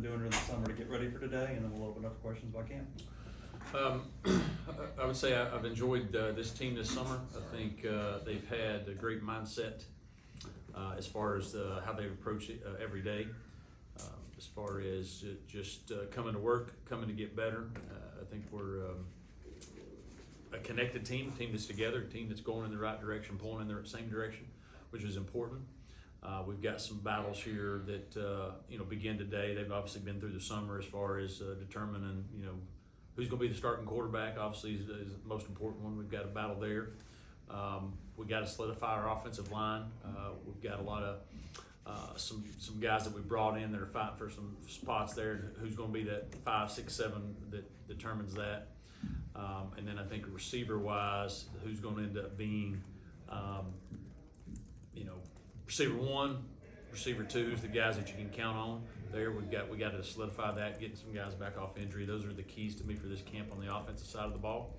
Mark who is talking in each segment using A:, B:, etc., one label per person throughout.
A: doing in the summer to get ready for today, and then we'll open up for questions about camp.
B: I would say I've enjoyed this team this summer. I think they've had a great mindset as far as how they approach it every day. As far as just coming to work, coming to get better. I think we're a connected team, a team that's together, a team that's going in the right direction, pulling in the same direction, which is important. We've got some battles here that begin today. They've obviously been through the summer as far as determining who's going to be the starting quarterback. Obviously is the most important one. We've got a battle there. We've got to solidify our offensive line. We've got a lot of some guys that we brought in that are fighting for some spots there. Who's going to be that 5, 6, 7 that determines that? And then I think receiver-wise, who's going to end up being, receiver 1, receiver 2 is the guys that you can count on. There, we got to solidify that, getting some guys back off injury. Those are the keys to me for this camp on the offensive side of the ball.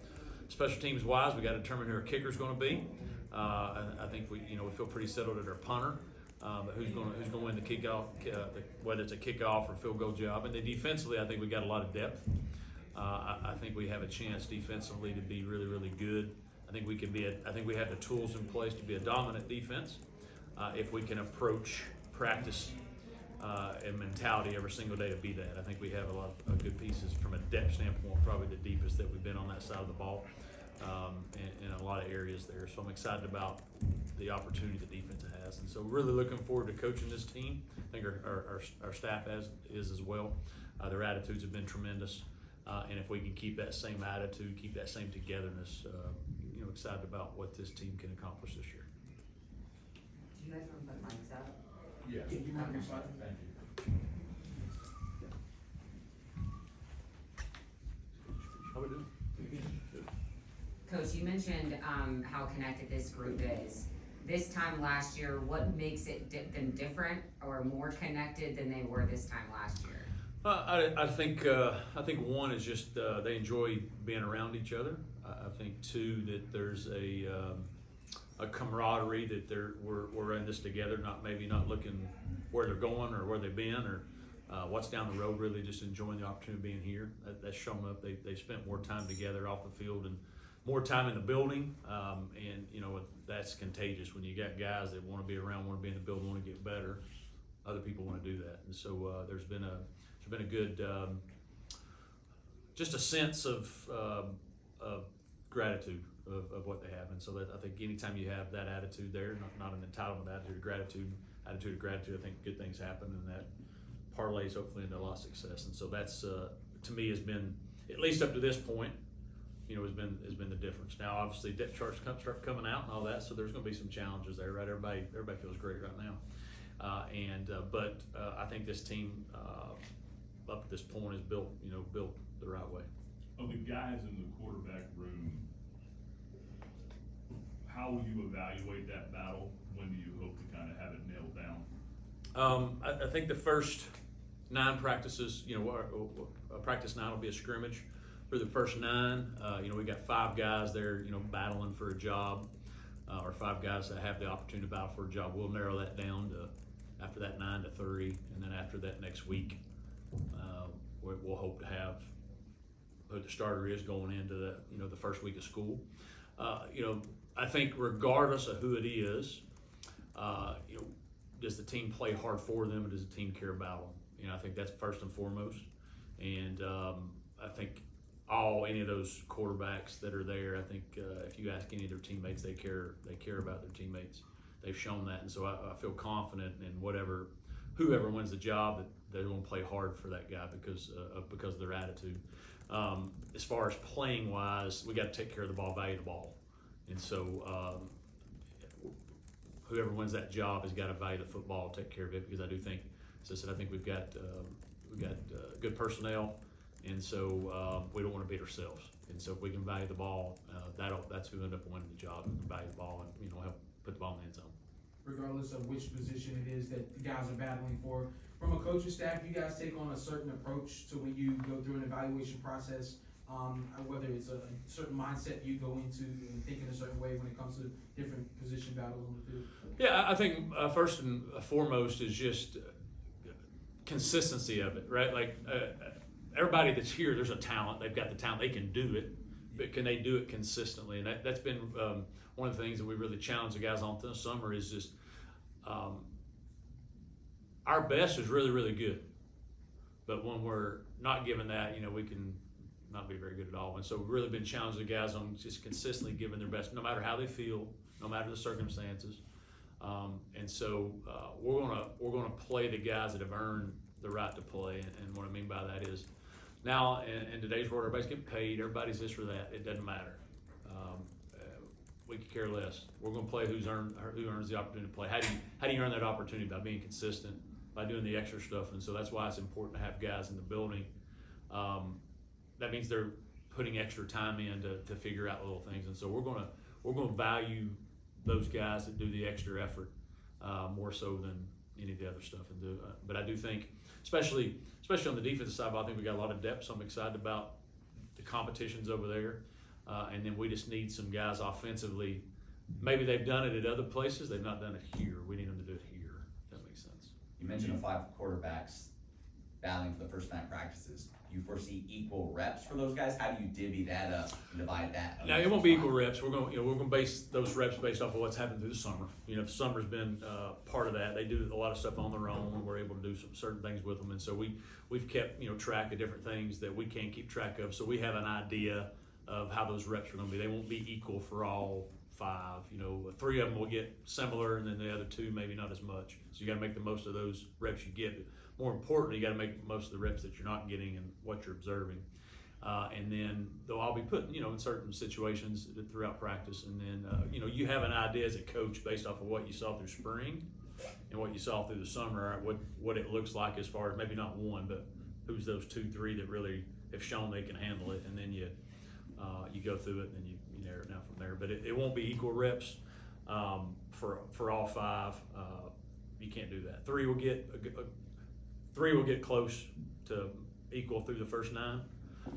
B: Special teams wise, we got to determine who our kicker is going to be. I think we feel pretty settled at our punter. But who's going to win the kickoff, whether it's a kickoff or field goal job. And then defensively, I think we got a lot of depth. I think we have a chance defensively to be really, really good. I think we can be. I think we have the tools in place to be a dominant defense if we can approach practice and mentality every single day to be that. I think we have a lot of good pieces from a depth standpoint, probably the deepest that we've been on that side of the ball in a lot of areas there. So I'm excited about the opportunity the defense has, and so really looking forward to coaching this team. I think our staff is as well. Their attitudes have been tremendous, and if we can keep that same attitude, keep that same togetherness, excited about what this team can accomplish this year.
C: Do you guys want to put mics up?
D: Yeah. You mind your slide? Thank you.
B: How we doing?
C: Coach, you mentioned how connected this group is. This time last year, what makes them different or more connected than they were this time last year?
B: I think one is just they enjoy being around each other. I think two, that there's a camaraderie that we're in this together. Not looking where they're going or where they've been or what's down the road. Really just enjoying the opportunity of being here. That's shown up. They've spent more time together off the field and more time in the building, and that's contagious when you got guys that want to be around, want to be in the building, want to get better. Other people want to do that, and so there's been a good just a sense of gratitude of what they have, and so that I think anytime you have that attitude there, not an entitlement attitude of gratitude, I think good things happen, and that parlays hopefully into a lot of success, and so that's to me has been, at least up to this point, has been the difference. Now, obviously, depth charts start coming out and all that, so there's going to be some challenges there, right? Everybody feels great right now, but I think this team up to this point is built the right way.
D: Of the guys in the quarterback room, how will you evaluate that battle? When do you hope to kind of have it nailed down?
B: I think the first 9 practices, practice 9 will be a scrimmage. For the first 9, we got 5 guys there, battling for a job, or 5 guys that have the opportunity to battle for a job. We'll narrow that down to, after that 9 to 3, and then after that next week, we'll hope to have who the starter is going into the first week of school. I think regardless of who it is, does the team play hard for them, or does the team care about them? I think that's first and foremost, and I think any of those quarterbacks that are there, I think if you ask any of their teammates, they care about their teammates. They've shown that, and so I feel confident in whoever wins the job, that they're going to play hard for that guy because of their attitude. As far as playing wise, we got to take care of the ball, value the ball, and so whoever wins that job has got to value the football, take care of it, because I do think, as I said, I think we've got good personnel. And so we don't want to beat ourselves. And so if we can value the ball, that's who end up winning the job, and value the ball and help put the ball in the end zone.
E: Regardless of which position it is that the guys are battling for, from a coaching staff, you guys take on a certain approach to when you go through an evaluation process, whether it's a certain mindset you go into and think in a certain way when it comes to different position battles on the field.
B: Yeah, I think first and foremost is just consistency of it, right? Like everybody that's here, there's a talent. They've got the talent. They can do it, but can they do it consistently? And that's been one of the things that we really challenge the guys on this summer is just our best is really, really good. But when we're not given that, we can not be very good at all. And so we've really been challenging the guys on just consistently giving their best, no matter how they feel, no matter the circumstances. And so we're gonna play the guys that have earned the right to play. And what I mean by that is now in today's world, everybody's getting paid, everybody's this or that. It doesn't matter. We could care less. We're gonna play who earns the opportunity to play. How do you earn that opportunity? By being consistent, by doing the extra stuff. And so that's why it's important to have guys in the building. That means they're putting extra time in to figure out little things. And so we're gonna value those guys that do the extra effort more so than any of the other stuff. But I do think, especially on the defensive side, I think we got a lot of depth. So I'm excited about the competitions over there. And then we just need some guys offensively. Maybe they've done it at other places. They've not done it here. We need them to do it here. If that makes sense.
F: You mentioned the 5 quarterbacks battling for the first night practices. Do you foresee equal reps for those guys? How do you divvy that up and divide that?
B: Now it won't be equal reps. We're gonna base those reps based off of what's happened through the summer. The summer's been part of that. They do a lot of stuff on their own, and we're able to do some certain things with them. And so we've kept track of different things that we can't keep track of. So we have an idea of how those reps are gonna be. They won't be equal for all 5. 3 of them will get similar, and then the other 2 maybe not as much. So you got to make the most of those reps you get. More importantly, you got to make the most of the reps that you're not getting and what you're observing. And then they'll all be put, in certain situations throughout practice. And then, you have an idea as a coach based off of what you saw through spring and what you saw through the summer, what it looks like as far as maybe not one, but who's those 2, 3 that really have shown they can handle it. And then you go through it and then you narrow it down from there. But it won't be equal reps for all 5. You can't do that. 3 will get close to equal through the first 9.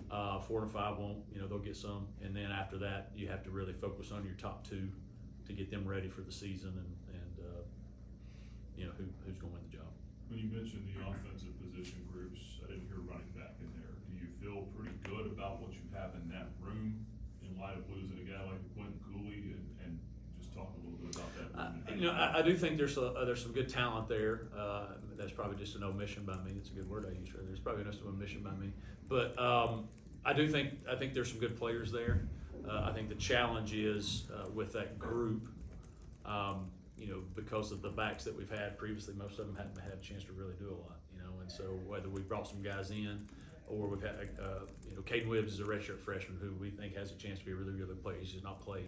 B: 4 to 5 won't. They'll get some, and then after that, you have to really focus on your top 2 to get them ready for the season and who's going to win the job.
D: When you mentioned the offensive position groups, I didn't hear running back in there. Do you feel pretty good about what you have in that room in light of losing a guy like Quentin Cooley and just talk a little bit about that room?
B: I do think there's some good talent there. That's probably just an omission by me. That's a good word I use. Right? There's probably just an omission by me. But I think there's some good players there. I think the challenge is with that group, because of the backs that we've had previously, most of them hadn't had a chance to really do a lot. And so whether we brought some guys in or we've had, Caden Wibbs is a redshirt freshman who we think has a chance to be a really, really good player. He's just not played.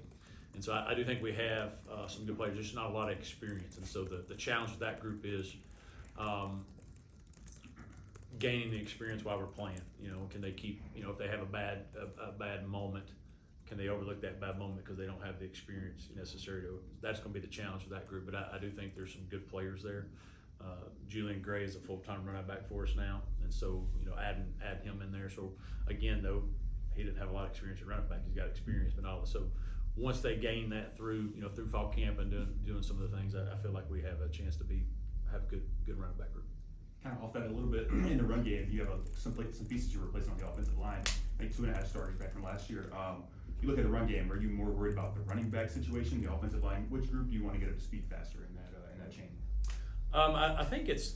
B: And so I do think we have some good players, just not a lot of experience. And so the challenge with that group is gaining the experience while we're playing. Can they keep, if they have a bad moment, can they overlook that bad moment because they don't have the experience necessary to? That's going to be the challenge with that group. But I do think there's some good players there. Julian Gray is a full-time running back for us now, and so add him in there. So again, though, he didn't have a lot of experience at running back. He's got experience, but all so. Once they gain that through fall camp and doing some of the things, I feel like we have a chance to have a good running back group.
G: Kind of off that a little bit, in the run game, you have some pieces you're replacing on the offensive line, like 2.5 starters back from last year. You look at the run game, are you more worried about the running back situation, the offensive line? Which group do you want to get up to speed faster in that chain?
B: I think it's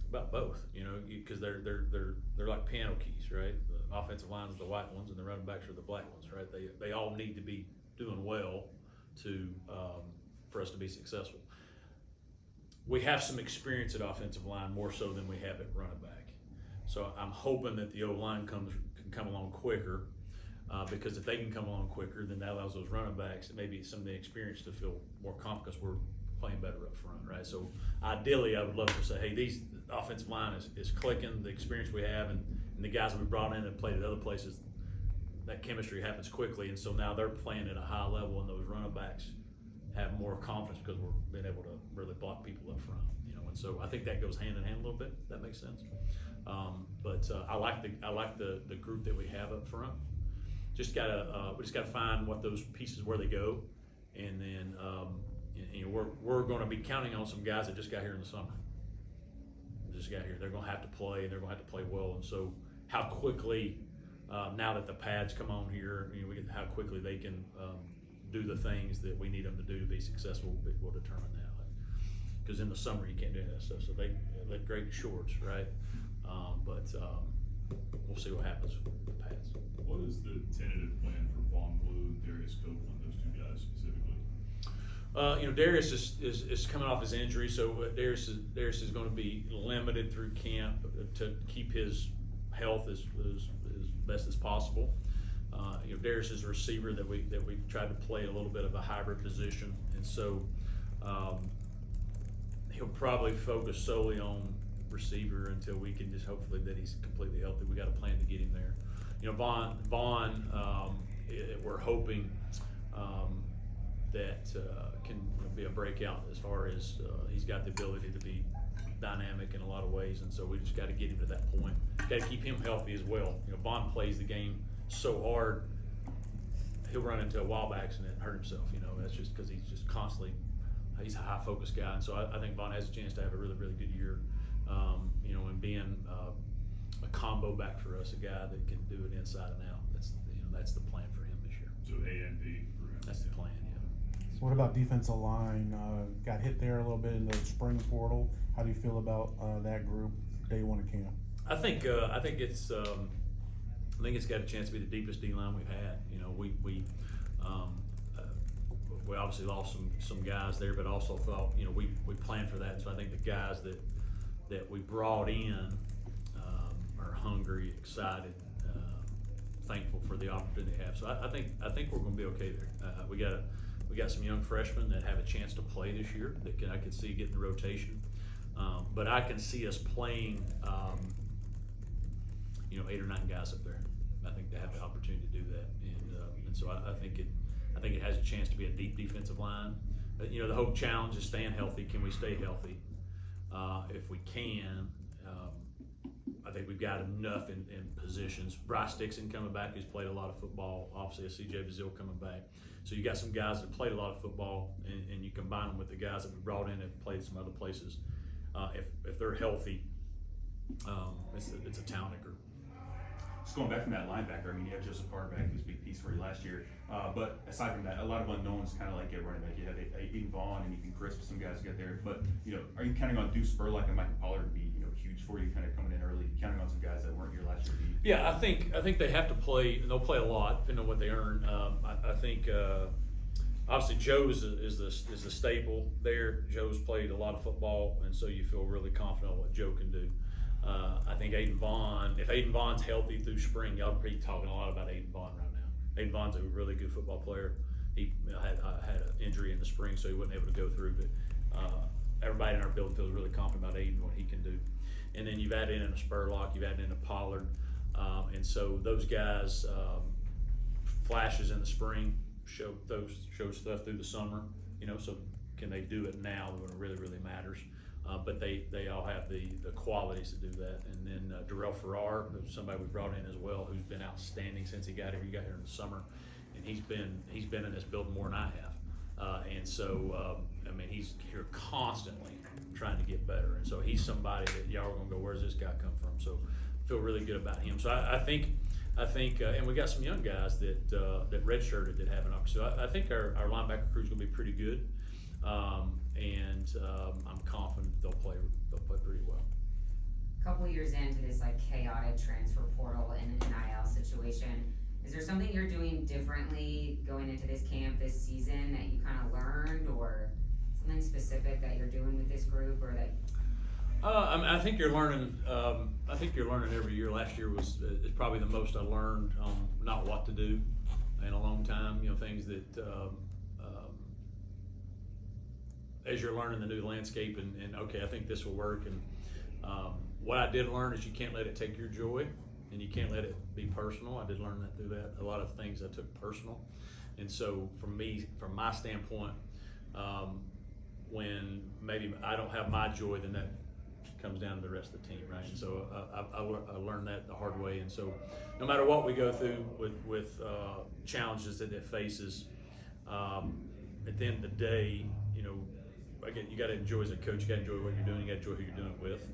B: about both, because they're like piano keys, right? The offensive line is the white ones and the running backs are the black ones, right? They all need to be doing well for us to be successful. We have some experience at offensive line more so than we have at running back. So I'm hoping that the O-line can come along quicker, because if they can come along quicker, then that allows those running backs and maybe some of the experience to feel more confident because we're playing better up front, right? So ideally, I would love to say, hey, the offensive line is clicking, the experience we have, and the guys that we brought in and played at other places, that chemistry happens quickly, and so now they're playing at a high level, and those running backs have more confidence because we're being able to really block people up front, and so I think that goes hand in hand a little bit, if that makes sense. But I like the group that we have up front. We just gotta find what those pieces, where they go, and then we're going to be counting on some guys that just got here in the summer. just got here. They're gonna have to play, and they're gonna have to play well. And so, how quickly, now that the pads come on here, how quickly they can do the things that we need them to do to be successful will determine that. Because in the summer you can't do that stuff, so they look great in shorts, right? But we'll see what happens with the pads.
D: What is the tentative plan for Vaughn Blue and Darius Copeland, those two guys specifically?
B: Darius is coming off his injury, so Darius is going to be limited through camp to keep his health as best as possible. Darius is a receiver that we've tried to play a little bit of a hybrid position, and so he'll probably focus solely on receiver until we can just hopefully that he's completely healthy. We got a plan to get him there. Vaughn, we're hoping that can be a breakout as far as he's got the ability to be dynamic in a lot of ways, and so we just got to get him to that point. Got to keep him healthy as well. Vaughn plays the game so hard, he'll run into a wild accident and hurt himself. That's just because he's just constantly, he's a high focus guy, and so I think Vaughn has a chance to have a really, really good year. And being a combo back for us, a guy that can do it inside and out. That's the plan for him this year.
D: So A and B for him.
B: That's the plan, yeah.
H: What about defensive line? Got hit there a little bit in the spring portal. How do you feel about that group day one of camp?
B: I think it's got a chance to be the deepest D line we've had. We obviously lost some guys there, but also thought we planned for that. So I think the guys that we brought in are hungry, excited, thankful for the opportunity to have. So I think we're going to be okay there. We got some young freshmen that have a chance to play this year that I could see getting the rotation. But I can see us playing 8 or 9 guys up there. I think they have the opportunity to do that, and so I think it has a chance to be a deep defensive line. But, the whole challenge is staying healthy. Can we stay healthy? If we can, I think we've got enough in positions. Bryce Dixon coming back, who's played a lot of football. Obviously, C.J. Bazile coming back. So you got some guys that played a lot of football, and you combine them with the guys that we brought in that played some other places. If they're healthy, it's a talented group.
G: Just going back from that linebacker, you have Joseph Carterback, who's a big piece for you last year. But aside from that, a lot of unknowns, kind of like at running back. You have Aiden Vaughn and Ethan Crisp, some guys get there. But are you counting on Deuce Spurlock and Michael Pollard to be huge for you, kind of coming in early? Counting on some guys that weren't here last year.
B: Yeah, I think they have to play. And they'll play a lot, depending on what they earn. I think obviously Joe is the staple there. Joe's played a lot of football, and so you feel really confident on what Joe can do. I think Aiden Vaughn, if Aiden Vaughn's healthy through spring, y'all be talking a lot about Aiden Vaughn right now. Aiden Vaughn's a really good football player. He had an injury in the spring, so he wasn't able to go through, but everybody in our building feels really confident about Aiden, what he can do. And then you've added in a Spurlock, you've added in a Pollard, and so those guys, flashes in the spring, show stuff through the summer, so can they do it now when it really, really matters? But they all have the qualities to do that. And then Darrell Farrar, who's somebody we brought in as well, who's been outstanding since he got here. He got here in the summer, and he's been in this building more than I have. And so he's here constantly trying to get better. And so he's somebody that y'all are gonna go, where's this guy come from? So feel really good about him. So I think, and we got some young guys that redshirted that have an opportunity. So I think our linebacker crew is gonna be pretty good. I'm confident they'll play pretty well.
C: A couple years into this chaotic transfer portal and NIL situation, is there something you're doing differently going into this camp this season that you kind of learned, or something specific that you're doing with this group, or that?
B: I think you're learning. I think you're learning every year. Last year is probably the most I learned on not what to do in a long time. Things that. As you're learning the new landscape and okay, I think this will work. And what I did learn is you can't let it take your joy, and you can't let it be personal. I did learn that through that. A lot of things I took personal, and so from my standpoint, when maybe I don't have my joy, then that comes down to the rest of the team, right? And so I learned that the hard way. And so no matter what we go through with challenges that it faces, at the end of the day, again, you got to enjoy as a coach. You got to enjoy what you're doing. You got to enjoy who you're doing it with.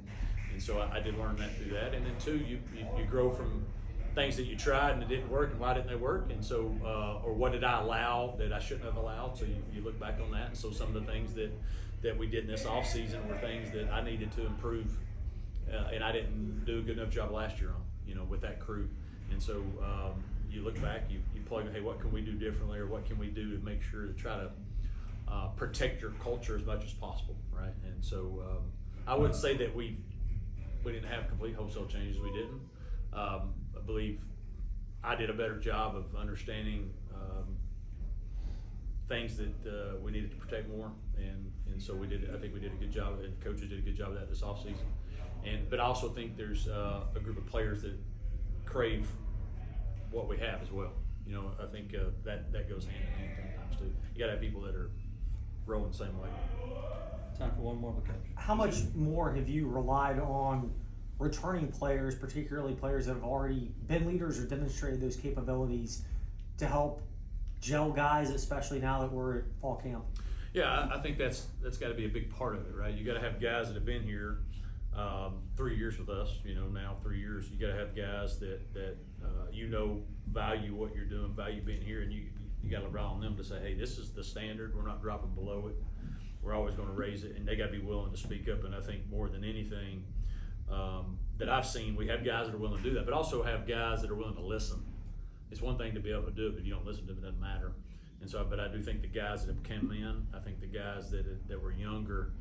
B: And so I did learn that through that. And then two, you grow from things that you tried and it didn't work, and why didn't they work? And so, or what did I allow that I shouldn't have allowed? So you look back on that. And so some of the things that we did in this off season were things that I needed to improve, and I didn't do a good enough job last year on, with that crew. And so you look back, you plug, hey, what can we do differently, or what can we do to make sure to try to protect your culture as much as possible, right? And so I wouldn't say that we didn't have complete wholesale changes. We didn't. I believe I did a better job of understanding things that we needed to protect more, and so we did. I think we did a good job, and coaches did a good job of that this offseason. But I also think there's a group of players that crave what we have as well. I think that goes hand in hand sometimes too. You gotta have people that are rolling the same way.
A: Time for one more, coach.
I: How much more have you relied on returning players, particularly players that have already been leaders or demonstrated those capabilities, to help gel guys, especially now that we're at fall camp?
B: Yeah, I think that's got to be a big part of it, right? You got to have guys that have been here 3 years with us. Now 3 years. You got to have guys that value what you're doing, value being here, and you got to rely on them to say, hey, this is the standard. We're not dropping below it. We're always going to raise it, and they got to be willing to speak up. And I think more than anything that I've seen, we have guys that are willing to do that, but also have guys that are willing to listen. It's one thing to be able to do it, but if you don't listen to them, it doesn't matter. And so, but I do think the guys that have come in, I think the guys that were younger,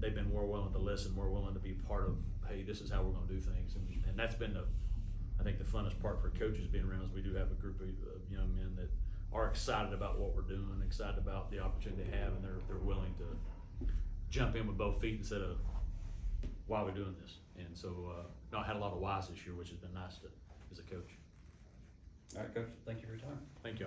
B: they've been more willing to listen, more willing to be part of, hey, this is how we're going to do things. And that's been I think the funnest part for coaches being around is we do have a group of young men that are excited about what we're doing, excited about the opportunity they have, and they're willing to jump in with both feet instead of, why are we doing this? And so, I had a lot of whys this year, which has been nice as a coach.
A: All right, coach, thank you for your time.
B: Thank you.